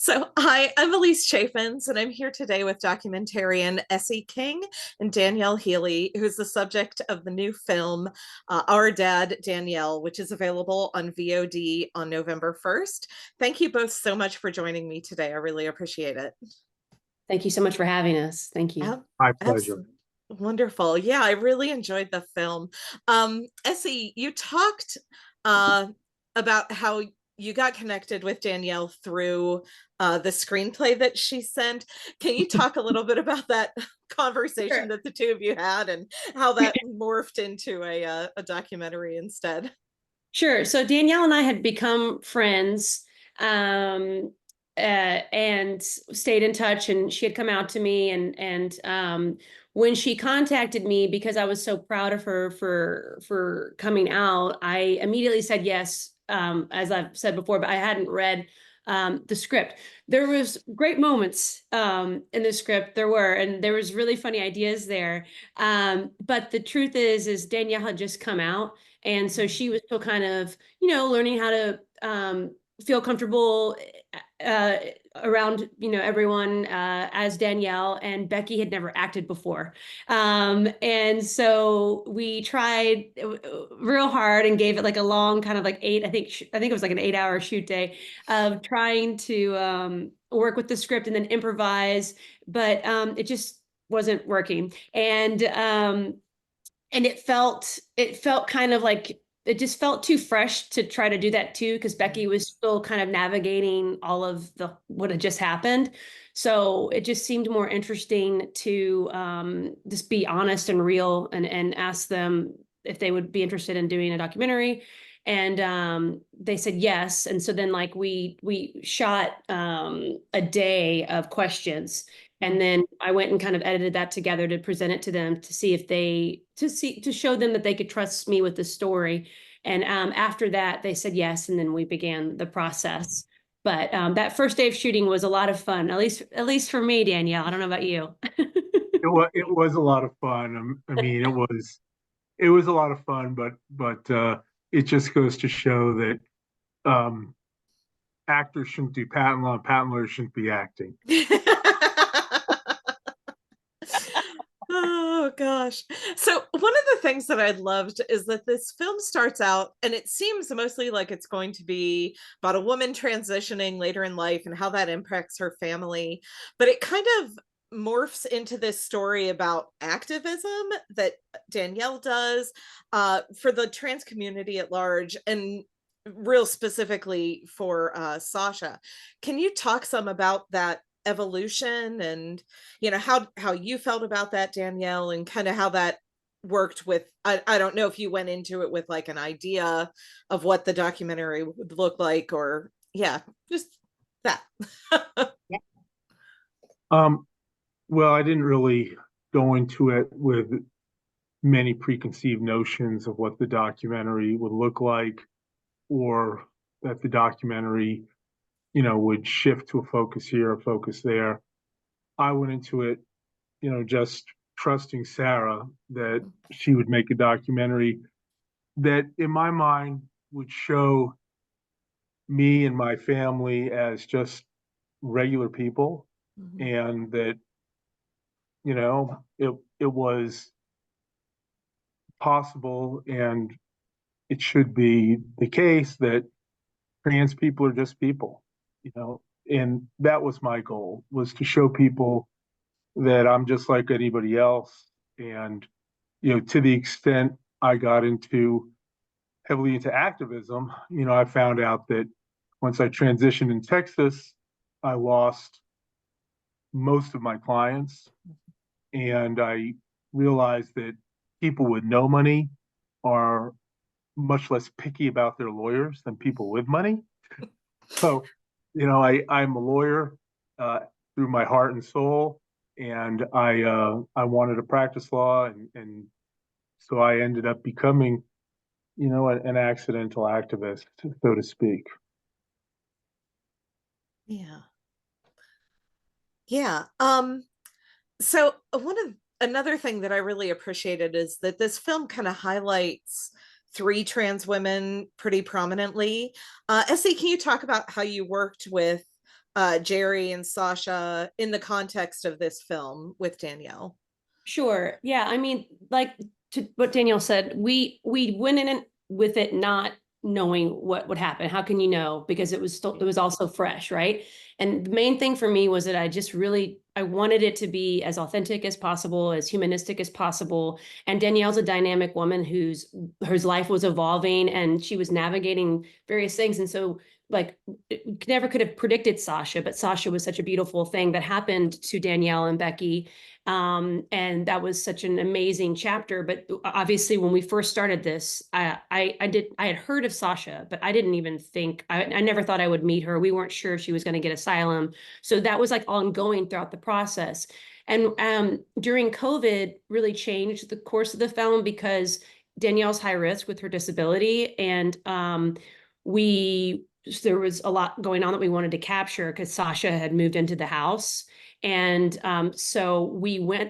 So, hi, I'm Elise Chaffins, and I'm here today with documentarian Essie King and Danielle Healy, who's the subject of the new film, Our Dad Danielle, which is available on VOD on November 1st. Thank you both so much for joining me today. I really appreciate it. Thank you so much for having us. Thank you. My pleasure. Absolutely. Wonderful. Yeah, I really enjoyed the film. Essie, you talked uh, about how you got connected with Danielle through the screenplay that she sent. Can you talk a little bit about that conversation Sure. that the two of you had and how that morphed into a documentary instead? Sure. So Danielle and I had become friends, and stayed in touch. And she had come out to me, and when she contacted me, because I was so proud of her for coming out, I immediately said yes. As I've said before, but I hadn't read the script. There was great moments in the script. And there was really funny ideas there. But the truth is Danielle had just come out. And so she was still kind of, learning how to feel comfortable uh, around, everyone as Danielle. And Becky had never acted before. And so we tried real hard and gave it like a long kind of like I think it was like an 8-hour shoot day of trying to work with the script and then improvise, but it just wasn't working. And it felt kind of like it just felt too fresh to try to do that too, because Becky was still kind of navigating all of the what had just happened. So it just seemed more interesting to just be honest and real, and ask them if they would be interested in doing a documentary. And they said yes. And so then like we shot a day of questions, and then I went and kind of edited that together to present it to them to see if to show them that they could trust me with the story. And after that, they said yes, and then we began the process. But that first day of shooting was a lot of fun, at least for me, Danielle. I don't know about you. It was a lot of fun. I mean, it was a lot of fun, but it just goes to show that um, actors shouldn't do patent law, and patent lawyers shouldn't be acting. Oh gosh. So one of the things that I loved is that this film starts out and it seems mostly like it's going to be about a woman transitioning later in life and how that impacts her family, but it kind of morphs into this story about activism that Danielle does for the trans community at large, and real specifically for Sasha. Can you talk some about that evolution and how you felt about that, Danielle, and kind of how that worked with I don't know if you went into it with like an idea of what the documentary would look like, or yeah, just that. Um, well, I didn't really go into it with many preconceived notions of what the documentary would look like, or that the documentary, would shift to a focus here, a focus there. I went into it, just trusting Sarah that she would make a documentary that, in my mind, would show me and my family as just regular people, Mhm. and that, it was possible, and it should be the case that trans people are just people, and that was my goal, was to show people that I'm just like anybody else. And, to the extent I got heavily into activism, I found out that once I transitioned in Texas, I lost most of my clients. And I realized that people with no money are much less picky about their lawyers than people with money. So, I'm a lawyer through my heart and soul, and I wanted to practice law, and so I ended up becoming, an accidental activist, so to speak. Yeah. Yeah. So another thing that I really appreciated is that this film kind of highlights three trans women pretty prominently. Essie, can you talk about how you worked with Jerry and Sasha in the context of this film with Danielle? Sure. Yeah. I mean, like to what Danielle said, we went in it with it not knowing what would happen. How can you know? Because it was also fresh, right? And the main thing for me was that I wanted it to be as authentic as possible, as humanistic as possible. And Danielle's a dynamic woman whose life was evolving and she was navigating various things. And so like never could have predicted Sasha, but Sasha was such a beautiful thing that happened to Danielle and Becky. And that was such an amazing chapter. But obviously, when we first started this, I had heard of Sasha, but I didn't even think I never thought I would meet her. We weren't sure if she was going to get asylum, so that was like ongoing throughout the process. And during COVID, really changed the course of the film because Danielle's high risk with her disability, and we there was a lot going on that we wanted to capture because Sasha had moved into the house. And so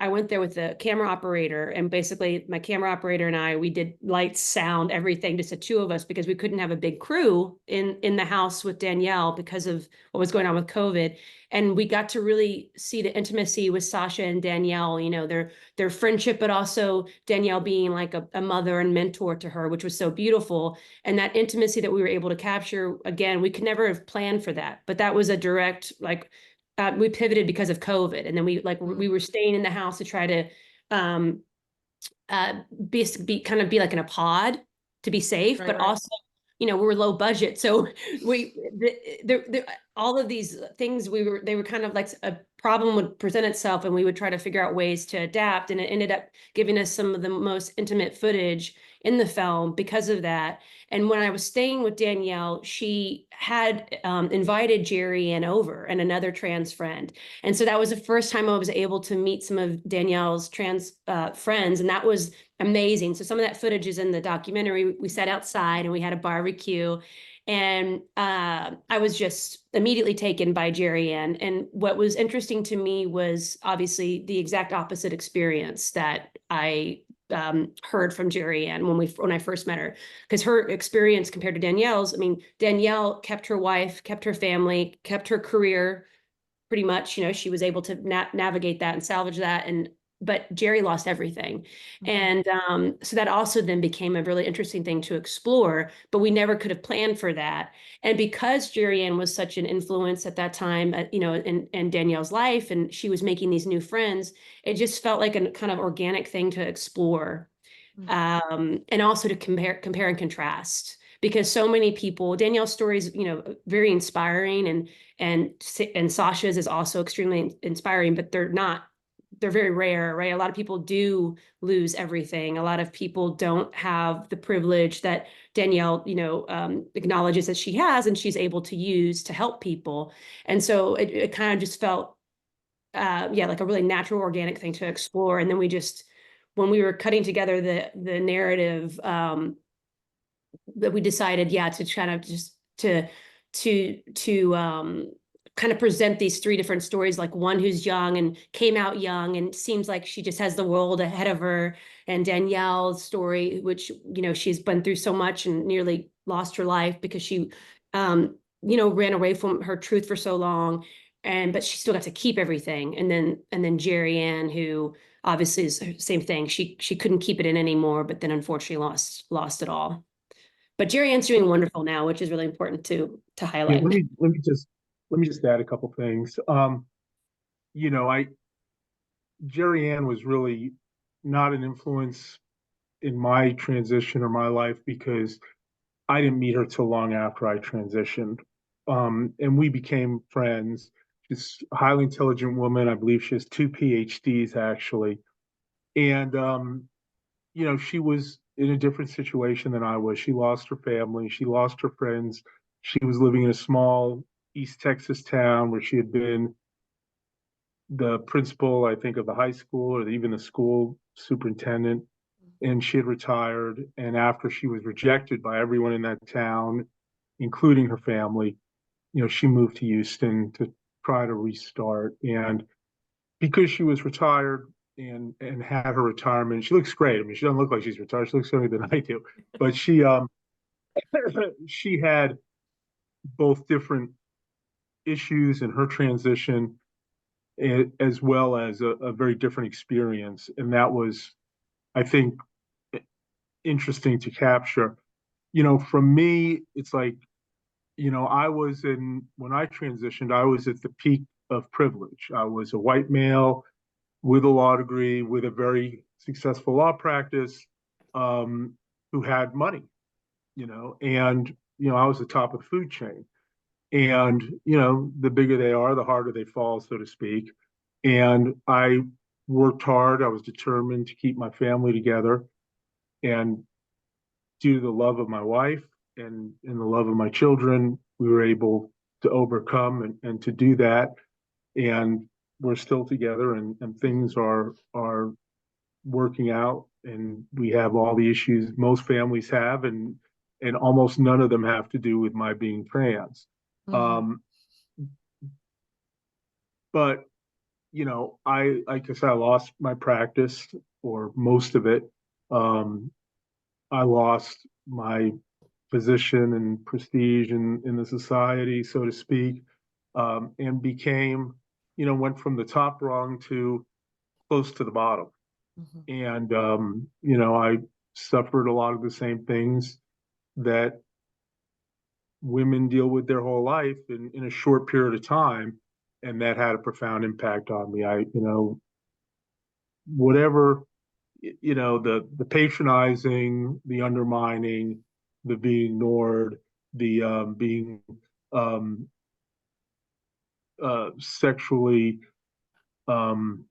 I went there with the camera operator, and basically my camera operator and we did lights, sound, everything, just the two of us, because we couldn't have a big crew in the house with Danielle because of what was going on with COVID. And we got to really see the intimacy with Sasha and Danielle, their friendship, but also Danielle being like a mother and mentor to her, which was so beautiful. And that intimacy that we were able to capture, again, we could never have planned for that, but that was a direct, like, we pivoted because of COVID. And then we were staying in the house to try to um, be like in a pod to be safe, but Right. also, we were low budget. So all of these things they were kind of like a problem would present itself and we would try to figure out ways to adapt. And it ended up giving us some of the most intimate footage in the film because of that. And when I was staying with Danielle, she had invited Jerry Ann over and another trans friend. And so that was the first time I was able to meet some of Danielle's trans friends. And that was amazing. So some of that footage is in the documentary. We sat outside and we had a barbecue. And I was just immediately taken by Jerry Ann. And what was interesting to me was obviously the exact opposite experience that I heard from Jerry Ann when I first met her, because her experience compared to Danielle's, I mean, Danielle kept her wife, kept her family, kept her career pretty much. She was able to navigate that and salvage that. But Jerry lost everything. And so that also then became a really interesting thing to explore, but we never could have planned for that. And because Jerry Ann was such an influence at that time, in Danielle's life, and she was making these new friends, it just felt like a kind of organic thing to explore. And also to compare and contrast, because so many people, Danielle's story is, very inspiring, and Sasha's is also extremely inspiring, but they're very rare, right? A lot of people do lose everything. A lot of people don't have the privilege that Danielle, acknowledges that she has and she's able to use to help people. And so it kind of just felt, like a really natural, organic thing to explore. And then when we were cutting together the narrative, that we decided, to kind of just to kind of present these three different stories, like one who's young and came out young and seems like she just has the world ahead of her, and Danielle's story, which, she's been through so much and nearly lost her life because she, ran away from her truth for so long, but she still got to keep everything. And then Jerry Ann, who obviously is the same thing. She couldn't keep it in anymore, but then unfortunately lost it all. But Jerry Ann's doing wonderful now, which is really important to Yeah, highlight. let me just add a couple things. I Jerry Ann was really not an influence in my transition or my life because I didn't meet her till long after I transitioned. And we became friends. She's a highly intelligent woman. I believe she has two PhDs actually. And she was in a different situation than I was. She lost her family, she lost her friends. She was living in a small East Texas town where she had been the principal, I think, of the high school or even the school superintendent. And she had retired. And after she was rejected by everyone in that town, including her family, she moved to Houston to try to restart. And because she was retired and had her retirement, she looks great. I mean, she doesn't look like she's retired. She looks younger than I do. But she she had both different issues in her transition, as well as a very different experience. And that was, I think, interesting to capture. From me, it's like, when I transitioned, I was at the peak of privilege. I was a white male with a law degree, with a very successful law practice, who had money, and, I was the top of the food chain. And, the bigger they are, the harder they fall, so to speak. And I worked hard. I was determined to keep my family together. And due to the love of my wife and the love of my children, we were able to overcome and to do that. And we're still together, and things are working out, and we have all the issues most families have, and almost none of them have to do with my being trans. Mhm. Um, but I guess I lost my practice, or most of it. Um, I lost my position and prestige in the society, so to speak, and went from the top rung to close to the bottom. Mhm. And, I suffered a lot of the same things that women deal with their whole life in a short period of time. And that had a profound impact on me. Whatever, the patronizing, the undermining, the being ignored, the being um, sexually, um,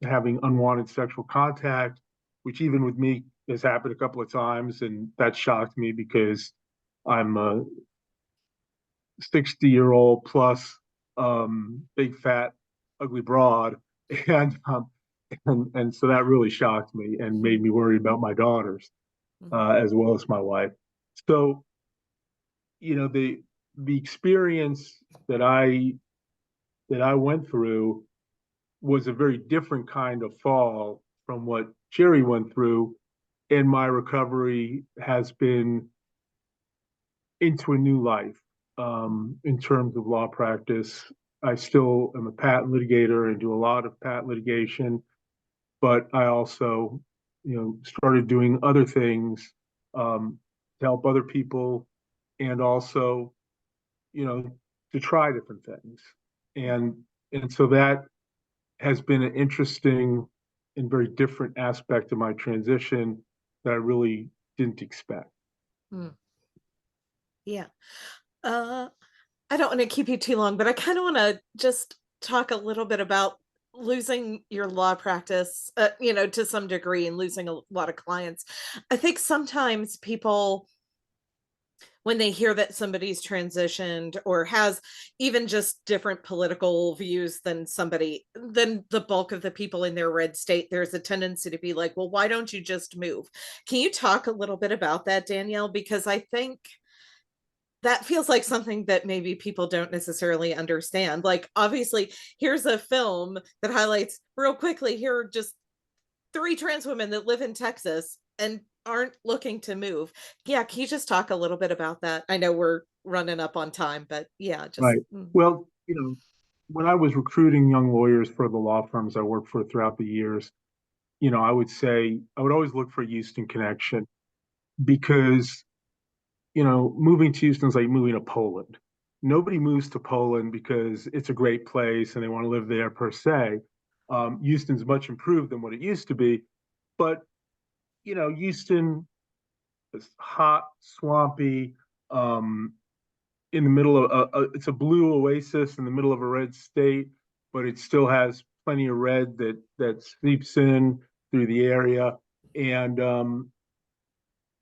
having unwanted sexual contact, which even with me has happened a couple of times, and that shocked me because I'm a 60-year-old plus, big fat ugly broad, and and so that really shocked me and made me worry about my daughters, Mhm. as well as my wife. So, the experience that I went through was a very different kind of fall from what Jerry went through, and my recovery has been into a new life, in terms of law practice. I still am a patent litigator and do a lot of patent litigation, but I also, started doing other things, to help other people, and also, you know, to try different things. And and so that has been an interesting and very different aspect of my transition that I really didn't expect. Mm. Yeah. Uh, I don't want to keep you too long, but I kind of want to just talk a little bit about losing your law practice, to some degree, and losing a lot of clients. I think sometimes people, when they hear that somebody's transitioned or has even just different political views than the bulk of the people in their red state, there's a tendency to be like, well, why don't you just move? Can you talk a little bit about that, Danielle? Because I think that feels like something that maybe people don't necessarily understand. Like, obviously, here's a film that highlights real quickly, here are just three trans women that live in Texas and aren't looking to move. Yeah, can you just talk a little bit about that? I know we're running up on time, but yeah, just Right. Well, when I was recruiting young lawyers for the law firms I worked for throughout the years, I would always look for a Houston connection, because, moving to Houston is like moving to Poland. Nobody moves to Poland because it's a great place and they want to live there per se. Houston's much improved than what it used to be, but, Houston is hot, swampy, um, in the middle of it's a blue oasis in the middle of a red state, but it still has plenty of red that seeps in through the area. And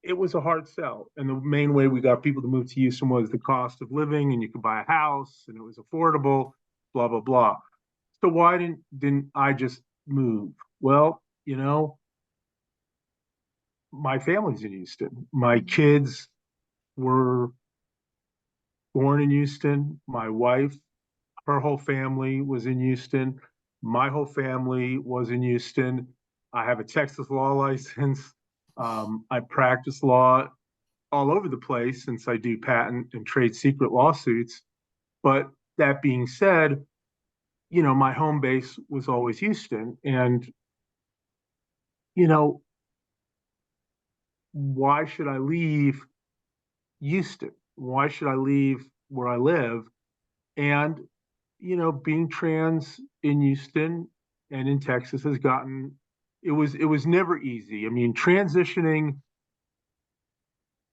it was a hard sell. And the main way we got people to move to Houston was the cost of living, and you could buy a house, and it was affordable, blah blah blah. So why didn't I just move? Well, my family's in Houston. My Mhm. kids were born in Houston. My wife, her whole family was in Houston. My whole family was in Houston. I have a Texas law license. I practice law all over the place since I do patent and trade secret lawsuits. But that being said, my home base was always Houston. And, you know, why should I leave Houston? Why should I leave where I live? And, being trans in Houston and in Texas has gotten, it was never easy. I mean, transitioning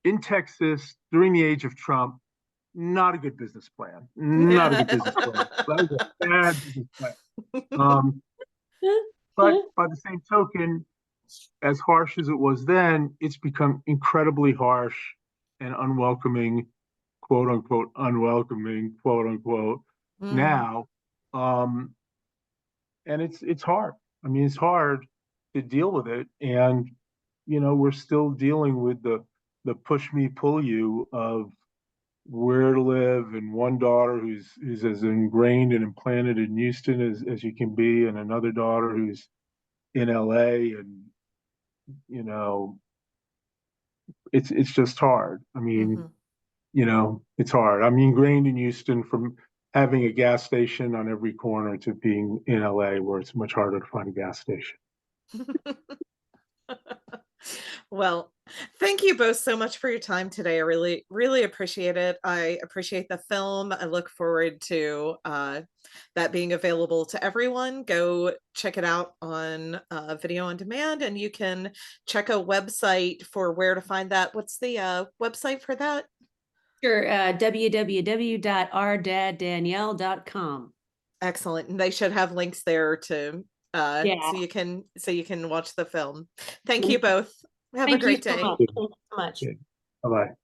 in Texas during the age of Trump, not a good business plan. Not a good business plan. That was a bad business plan. Um, but by the same token, as harsh as it was then, it's become incredibly harsh and unwelcoming, quote unquote, unwelcoming, quote unquote, Mm, now. Um, and it's hard. I mean, it's hard to deal with it. And, we're still dealing with the push me, pull you of where to live, and one daughter who's as ingrained and implanted in Houston as you can be, and another daughter who's in LA. And, you know, it's just hard. I mean, mhm. it's hard. I'm ingrained in Houston from having a gas station on every corner to being in LA where it's much harder to find a gas station. Well, thank you both so much for your time today. I really, really appreciate it. I appreciate the film. I look forward to that being available to everyone. Go check it out on video on demand, and you can check a website for where to find that. What's the website for that? Sure, www.ourdaddanielle.com. Excellent. And they should have links there to Yeah. so you can watch the film. Thank you Mhm. both. Have a Thank you great so day. much. Thank you so much. Okay. Bye bye.